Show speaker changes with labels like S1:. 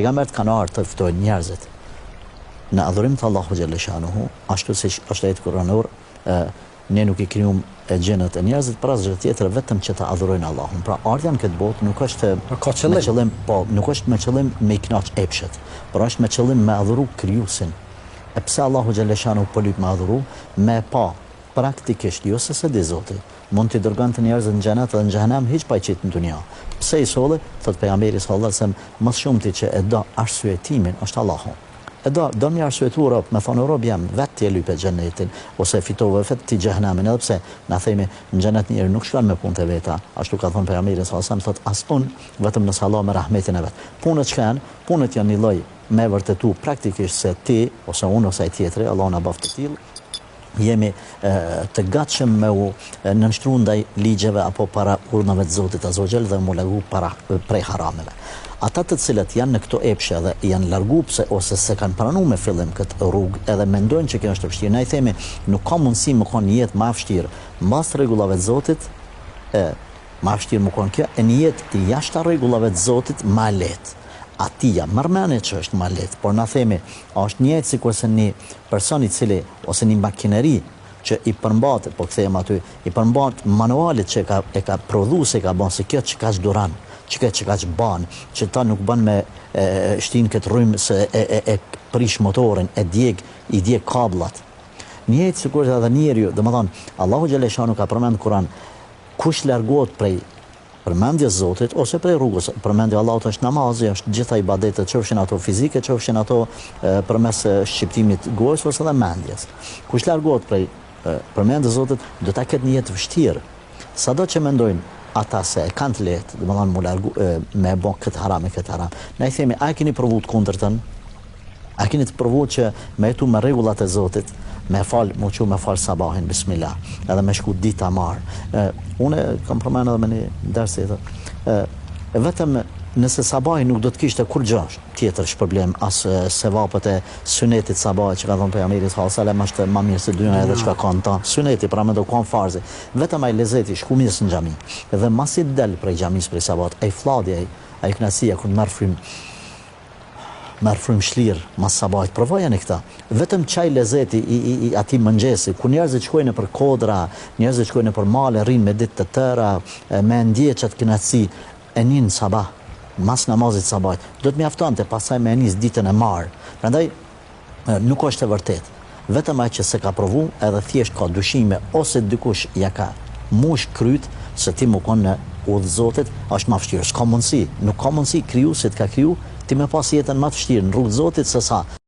S1: Pejgambert kanë ardhur të ftojnë njerëzit në adhurim të Allahu xhalla shanuhu, ashtu siç është ajeti kuranor, ne nuk I krijum gjenët e njerëzit për asgjë tjetër vetëm që të adhurojnë Allahun. Pra ardhja në këtë botë nuk është me qëllim, nuk është me qëllim me I kënaq epshet, por është me qëllim me adhuru krijuesin. E pse Allahu xhalla shanuhu po lyp me adhuru, me pa praktikisht jo se di Zoti. Mund t'i dërgon të njerëzit në xhenet dhe në xhenem hiç pa I qitë në dunja. Pse I solli? Thot pejgamberi sallallahu alajhi wasallam, më shumë ti që e do arsyetimin është Allahu. E do më arsyetuar rob, me thonë rob jam vetë ti e lype xhenetin ose fitove vetë ti xhenemin, edhe pse na themi në xhenet njëri nuk shkon me punët e veta, ashtu ka thënë pejgamberi sallallahu alajhi wasallam, thot as unë vetëm nëse Allah me rahmetin e vet. Punët çkan, punët janë një lloj me vërtetu praktikisht se ti ose unë ose ai tjetri, Allah na bëft të tillë, jemi të gatshëm me u nënshtruar ndaj ligjeve apo para urdhnave të Zotit Azza wa Jall dhe mu largu prej harameve. Ata të cilët janë në këto epshe dhe janë largu ose se kanë pranuar me fillim këtë rrugë edhe mendojnë që kjo është e vështirë. Ne I themi nuk ka mundësi më konë një jetë më e vështirë mbas rregullave të Zotit, më e vështirë më konë kjo, e një jetë jashtë rregullave të Zotit më e lehtë. Atia mërmene që është më lehtë, por na themi, është njëjtë sikurse një person I cili ose një makineri që I përmbat, po kthejmë aty, I përmbat manualit që e ka prodhuar se ka bën se kjo që ka duran, që ka ban, që ta nuk bën me shtin këtë rrymë se e prish motorin, I djeg kablat. Njëjtë sikurse edhe njeriu, domethënë Allahu xhalla shanu ka përmend Kur'an, kush largohet prej përmendjes Zotit ose prej rrugës. Përmendja Allahut është namazi, është gjitha ibadetet, qofshin ato fizike, qofshin ato përmes shqiptimit gojës ose edhe mendjes. Kush largohet prej përmendjes Zotit, do ta ketë një jetë vështirë. Sado që mendojnë ata se e kanë të lehtë, domethënë mu largu me bën këtë haram e këtë haram. Ne I themi, a e keni provuar të kundërtën? A keni të provuar që me jetu me rregullat e Zotit, me fal sabahin, bismillah, edhe me shku dita marë. Unë kam përmenë edhe me një ders tjetër. Vetëm nëse sabahin nuk do të kishte kur gjë tjetër shpërblim, as sevapët e sunetit sabahit që ka thënë pejgamberi sallallahu alajhi wasallam është më mirë se dyja edhe çka kanë ta. Suneti pra me do kanë farzi. Vetëm ai lezeti shkumis në xhami. Edhe masi del prej xhamis prej sabahit, ai flladja, ai knasia kur merr frymë shlir mas sabahit, provojeni këta. Vetëm çaj lezeti I atij mëngjesi, ku njerëzit shkojnë për kodra, njerëzit shkojnë për male, rrinë me ditë të tëra, me ndjeçat kënaqësi, e nin sabah, mas namazit sabahit. Do të mjaftonte pastaj me nis ditën e marr. Prandaj nuk është e vërtetë. Vetëm ai që se ka provu, edhe thjesht ka dyshime ose dikush ja ka mush kryt se ti më kon në udhë Zotit, është më vështirë. S'ka mundësi, nuk ka mundësi krijuesit ka kriju ti me pas jetën më të vështirë në rrugë të Zotit se sa